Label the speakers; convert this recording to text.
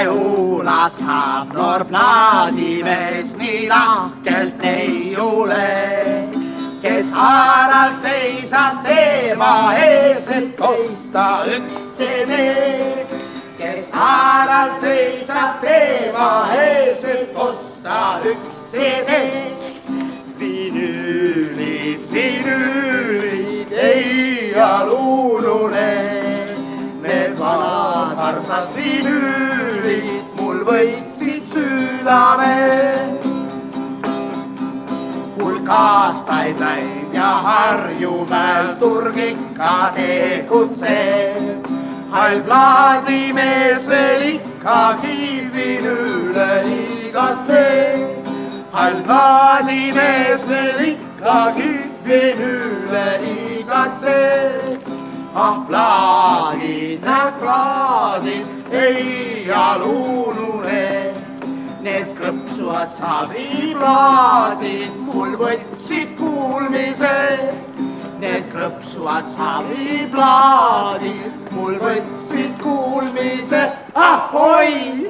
Speaker 1: ulatab noor plaadimees nii lahkelt neiule, kes haaralt seisab teema ees, et osta üks CD. Kes haaralt seisab teema ees, et osta üks CD. Vinüülid, vinüülid, ei alunune, need vanad armsad vinüülid mul võitsid südame. Hulk aastaid läinud ja Harjumäel turg ikka tegutseb. Hall plaadimees veel ikkagi vinüüle igatseb. Hall plaadimees veel ikkagi vinüüle igatseb. Ah plaadid, näed plaadid, ei alunune. Need krõpsuvad saviplaadid mul võtsid kuulmise. Need krõpsuvad saviplaadid mul võtsid kuulmise. Ahoi!